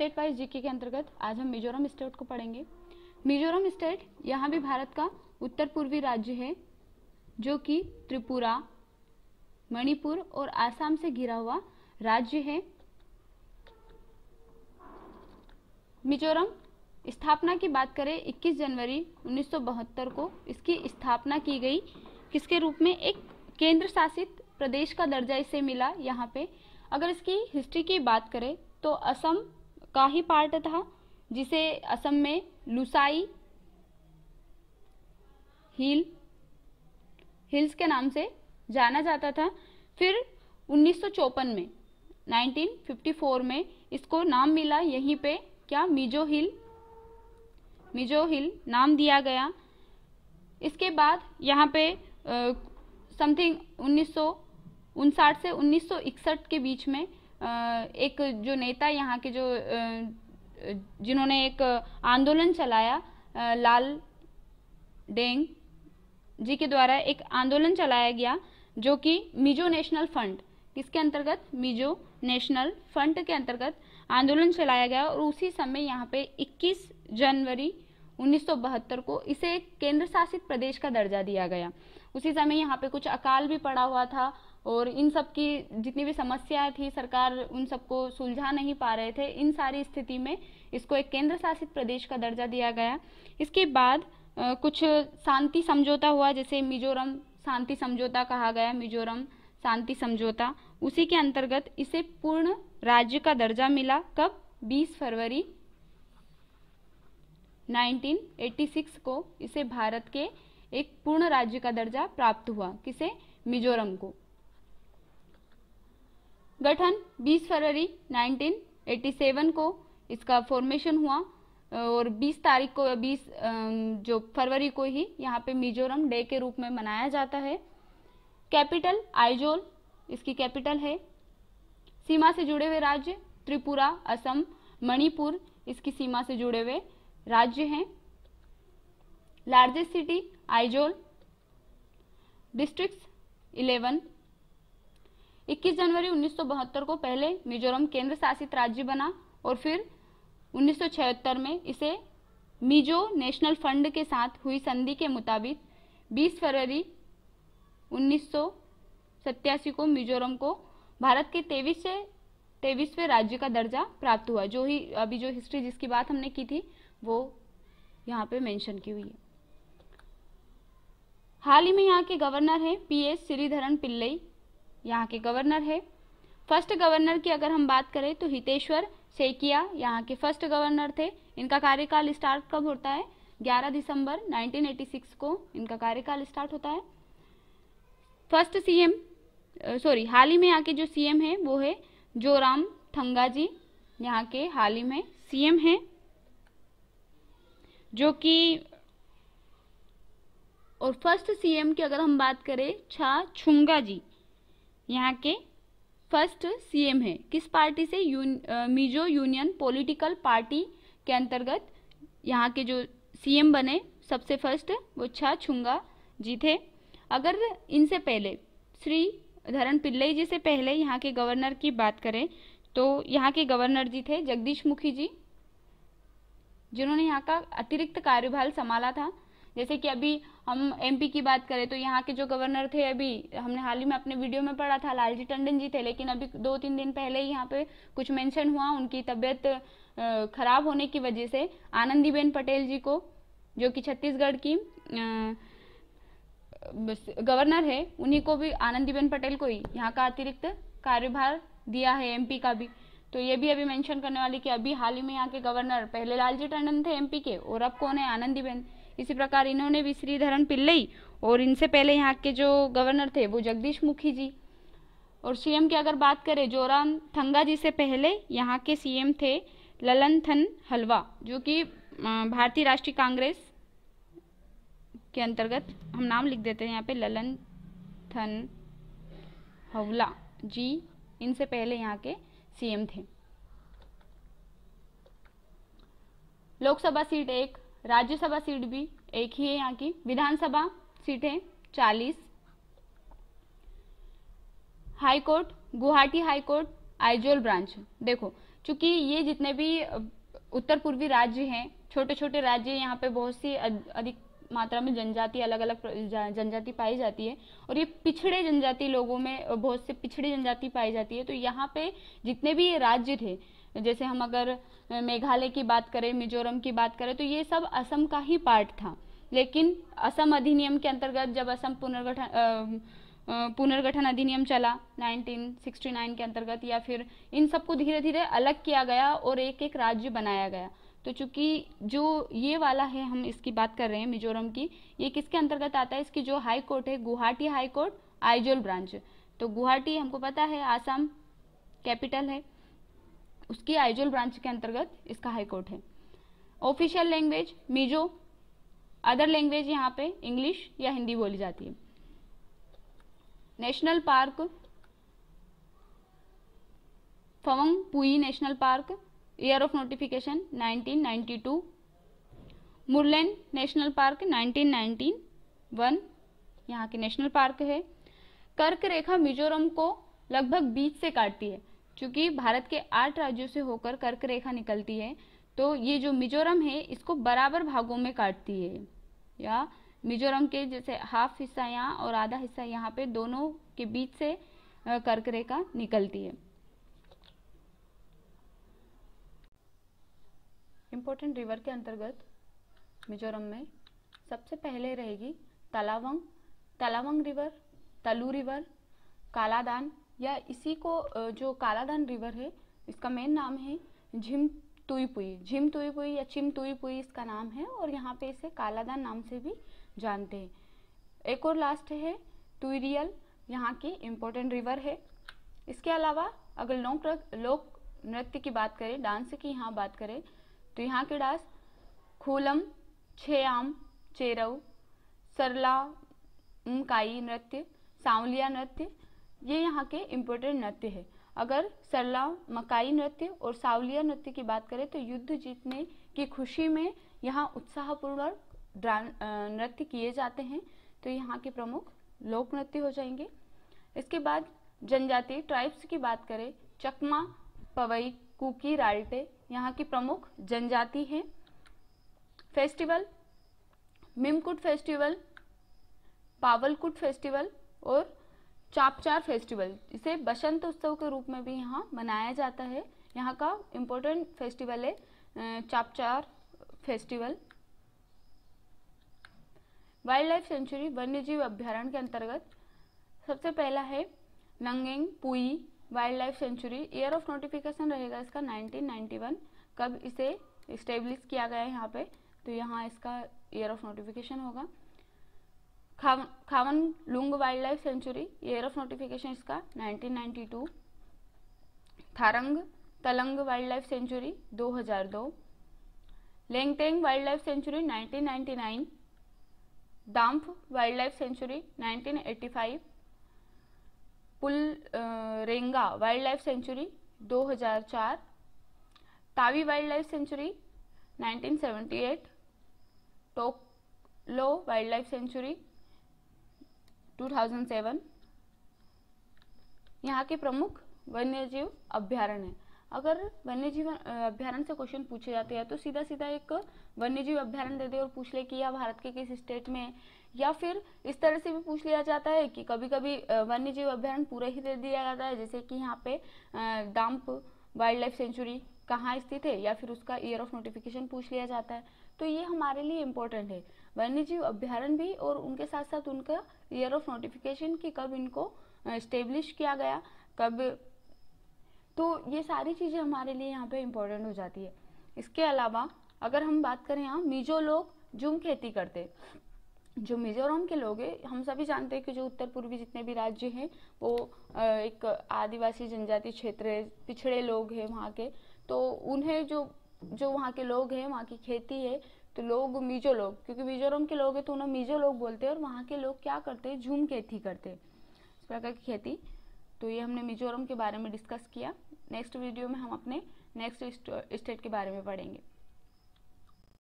State wise GK के अंतर्गत आज हम मिजोरम स्टेट को पढ़ेंगे। मिजोरम स्टेट यहाँ भी भारत का उत्तर पूर्वी राज्य है जो कि त्रिपुरा, मणिपुर और आसाम से घिरा हुआ राज्य है। मिजोरम स्थापना की बात करें 21 जनवरी 1972 को इसकी स्थापना की गई। किसके रूप में? एक केंद्र शासित प्रदेश का दर्जा इसे मिला। यहाँ पे अगर इसकी हिस्ट्री की बात करें तो असम का ही पार्ट था, जिसे असम में लुसाई हिल्स के नाम से जाना जाता था। फिर 1954 में 1954 में इसको नाम मिला यहीं पे क्या? मिजो हिल नाम दिया गया। इसके बाद यहाँ पे समथिंग 1959 से 1961 के बीच में एक जो नेता यहाँ के जो जिन्होंने एक आंदोलन चलाया, लाल डेंग जी के द्वारा एक आंदोलन चलाया गया जो कि मिजो नेशनल फ्रंट, किसके अंतर्गत? मिजो नेशनल फ्रंट के अंतर्गत आंदोलन चलाया गया। और उसी समय यहाँ पे 21 जनवरी 1972 को इसे एक केंद्र शासित प्रदेश का दर्जा दिया गया। उसी समय यहाँ पे कुछ अकाल भी पड़ा हुआ था और इन सब की जितनी भी समस्याएं थी सरकार उन सबको सुलझा नहीं पा रहे थे। इन सारी स्थिति में इसको एक केंद्र शासित प्रदेश का दर्जा दिया गया। इसके बाद कुछ शांति समझौता हुआ, जैसे मिजोरम शांति समझौता कहा गया, मिजोरम शांति समझौता। उसी के अंतर्गत इसे पूर्ण राज्य का दर्जा मिला। कब? 20 फरवरी 1986 को इसे भारत के एक पूर्ण राज्य का दर्जा प्राप्त हुआ। किसे? मिजोरम को। गठन 20 फरवरी 1987 को इसका फॉर्मेशन हुआ और 20 तारीख को 20 जो फरवरी को ही यहाँ पे मिजोरम डे के रूप में मनाया जाता है। कैपिटल आइजोल इसकी कैपिटल है। सीमा से जुड़े हुए राज्य त्रिपुरा, असम, मणिपुर इसकी सीमा से जुड़े हुए राज्य हैं। Largest city Aizawl. डिस्ट्रिक्ट्स 11। 21 जनवरी 1972 को पहले मिजोरम केंद्र शासित राज्य बना और फिर 1976 में इसे मिजो नेशनल फ्रंट के साथ हुई संधि के मुताबिक 20 फरवरी 1987 को मिजोरम को भारत के 23वें राज्य का दर्जा प्राप्त हुआ। जो ही अभी जो हिस्ट्री जिसकी बात हमने की थी वो यहाँ पे मेंशन की हुई है। हाल ही में यहाँ के गवर्नर हैं PS श्रीधरन पिल्लई, यहाँ के गवर्नर है। फर्स्ट गवर्नर की अगर हम बात करें तो हितेश्वर सैकिया यहाँ के फर्स्ट गवर्नर थे। इनका कार्यकाल स्टार्ट कब होता है? 11 दिसंबर 1986 को इनका कार्यकाल स्टार्ट होता है। फर्स्ट सीएम हाल ही में यहाँ के जो सीएम है वो है जोराम थंगा जी, यहाँ के हाल ही में सीएम हैं, जो कि और फर्स्ट सीएम की अगर हम बात करें छा छुंगा जी, यहाँ के फर्स्ट सीएम है। किस पार्टी से? मिजो यूनियन पॉलिटिकल पार्टी के अंतर्गत यहाँ के जो सीएम बने सबसे फर्स्ट वो छा छुंगा जी थे। अगर इनसे पहले श्रीधरन पिल्लई जी से पहले यहाँ के गवर्नर की बात करें तो यहाँ के गवर्नर जी थे जगदीश मुखी जी, जिन्होंने यहाँ का अतिरिक्त कार्यभार संभाला था। जैसे कि अभी हम MP की बात करें तो यहाँ के जो गवर्नर थे, अभी हमने हाल ही में अपने वीडियो में पढ़ा था, लालजी टंडन जी थे, लेकिन अभी 2-3 दिन पहले ही यहाँ पे कुछ मेंशन हुआ, उनकी तबीयत खराब होने की वजह से आनंदीबेन पटेल जी को, जो कि छत्तीसगढ़ की गवर्नर है, उन्हीं को भी, आनंदीबेन पटेल को ही यहाँ का अतिरिक्त कार्यभार दिया है MP का भी। तो ये भी अभी मेंशन करने वाली कि अभी हाल ही में यहाँ के गवर्नर पहले लालजी टंडन थे MP के और अब कौन है? आनंदीबेन। इसी प्रकार इन्होंने भी श्रीधरन पिल्लई और इनसे पहले यहाँ के जो गवर्नर थे वो जगदीश मुखी जी। और सीएम की अगर बात करें जोराम थंगा जी से पहले यहाँ के सीएम थे ललनथन हलवा, जो कि भारतीय राष्ट्रीय कांग्रेस के अंतर्गत हम नाम लिख देते हैं यहाँ पे, ललनथन हवला जी इनसे पहले यहाँ के सीएम थे। लोकसभा सीट 1, राज्यसभा सीट भी एक ही है यहाँ की। विधानसभा सीटें 40। High court Guwahati high court Aizawl branch. देखो चूंकि ये जितने भी उत्तर पूर्वी राज्य हैं, छोटे छोटे राज्य, यहाँ पे बहुत सी अधिक मात्रा में जनजाति, अलग अलग जनजाति पाई जाती है, और ये पिछड़े जनजाति लोगों में बहुत से पिछड़ी जनजाति पाई जाती है। तो यहाँ पे जितने भी ये राज्य थे, जैसे हम अगर मेघालय की बात करें, मिजोरम की बात करें, तो ये सब असम का ही पार्ट था। लेकिन असम अधिनियम के अंतर्गत जब असम पुनर्गठन अधिनियम चला 1969 के अंतर्गत, या फिर इन सबको धीरे धीरे अलग किया गया और एक एक राज्य बनाया गया। तो चूंकि जो ये वाला है, हम इसकी बात कर रहे हैं मिजोरम की, ये किसके अंतर्गत आता है? इसकी जो हाई कोर्ट है, Guwahati high court Aizawl branch. तो गुवाहाटी हमको पता है आसाम कैपिटल है, उसकी आइजोल ब्रांच के अंतर्गत इसका हाई कोर्ट है। Official language Mizo, other language यहाँ पे इंग्लिश या हिंदी बोली जाती है। National park Phawngpui national park, year of notification 1992। Murlen national park 1991 यहाँ की नेशनल पार्क है। कर्क रेखा मिजोरम को लगभग बीच से काटती है, क्योंकि भारत के 8 राज्यों से होकर कर्क रेखा निकलती है। तो ये जो मिजोरम है इसको बराबर भागों में काटती है, या मिजोरम के जैसे हाफ हिस्सा यहाँ और आधा हिस्सा यहाँ पे, दोनों के बीच से कर्क रेखा निकलती है। इम्पोर्टेंट रिवर के अंतर्गत मिजोरम में सबसे पहले रहेगी तलावंग, तलावंग रिवर, तलू रिवर, कालादान, या इसी को जो कालादान रिवर है इसका मेन नाम है झिम तुईपुई, झिम तुईपुई या चिम तुईपुई इसका नाम है, और यहाँ पे इसे कालादान नाम से भी जानते हैं। एक और लास्ट है तुईरियल, यहाँ की इम्पोर्टेंट रिवर है। इसके अलावा अगर लोक नृत्य की बात करें, डांस की यहाँ बात करें, तो यहाँ के डांस खूलम, छेआम, चेरऊ, सरला काई नृत्य, सांवलिया नृत्य, ये यहाँ के इम्पोर्टेंट नृत्य है। अगर सरला मकाई नृत्य और सावलिया नृत्य की बात करें तो युद्ध जीतने की खुशी में यहाँ उत्साहपूर्ण नृत्य किए जाते हैं, तो यहाँ के प्रमुख लोक नृत्य हो जाएंगे। इसके बाद जनजाति ट्राइब्स की बात करें, चकमा, पवई, कुकी, राल्टे यहाँ की प्रमुख जनजाति है। फेस्टिवल मिमकुट फेस्टिवल, पावलकुट फेस्टिवल और चापचार फेस्टिवल, इसे बसंत उत्सव के रूप में भी यहाँ मनाया जाता है। यहाँ का इम्पोर्टेंट फेस्टिवल है Chapchar festival. Wildlife sanctuary वन्यजीव अभ्यारण्य के अंतर्गत सबसे पहला है Ngengpui wildlife sanctuary. Year of notification रहेगा इसका 1991। कब इसे स्टेब्लिश किया गया है यहाँ पे, तो यहाँ इसका ईयर ऑफ नोटिफिकेशन होगा। Khawnglung wildlife sanctuary, year of notification इसका 1992। Thorangtlang wildlife sanctuary 2002। Lengteng wildlife sanctuary 1999। Dampa wildlife sanctuary 1985। Pualreng wildlife sanctuary 2004। Tawi wildlife sanctuary 1978। Tokalo wildlife sanctuary 2007। यहाँ के प्रमुख वन्यजीव अभ्यारण्य है। अगर वन्यजीव अभ्यारण्य से क्वेश्चन पूछे जाते हैं तो सीधा सीधा एक वन्यजीव अभ्यारण्य दे दे और पूछ ले कि यह भारत के किस स्टेट में है, या फिर इस तरह से भी पूछ लिया जाता है कि कभी कभी वन्यजीव अभ्यारण्य पूरा ही दे दिया जाता है, जैसे कि यहाँ पे दाम्प वाइल्ड लाइफ सेंचुरी कहाँ स्थित है, या फिर उसका ईयर ऑफ नोटिफिकेशन पूछ लिया जाता है। तो ये हमारे लिए इम्पोर्टेंट है, वन्यजीव अभ्यारण्य भी और उनके साथ साथ उनका ईयर ऑफ नोटिफिकेशन कि कब इनको स्टेब्लिश किया गया, कब, तो ये सारी चीज़ें हमारे लिए यहाँ पे इम्पोर्टेंट हो जाती है। इसके अलावा अगर हम बात करें, यहाँ मिजो लोग झूम खेती करते, जो मिजोरम के लोग हैं, हम सभी जानते हैं कि जो उत्तर पूर्वी जितने भी राज्य हैं वो एक आदिवासी जनजाति क्षेत्र है, पिछड़े लोग हैं वहाँ के, तो उन्हें जो वहाँ के लोग हैं, वहाँ की खेती है, तो लोग मिजो लोग, क्योंकि मिजोरम के लोग हैं तो उन्हें मिजो लोग बोलते हैं, और वहाँ के लोग क्या करते हैं, झूम खेती करते हैं, इस प्रकार की खेती। तो ये हमने मिजोरम के बारे में डिस्कस किया। नेक्स्ट वीडियो में हम अपने नेक्स्ट स्टेट के बारे में पढ़ेंगे।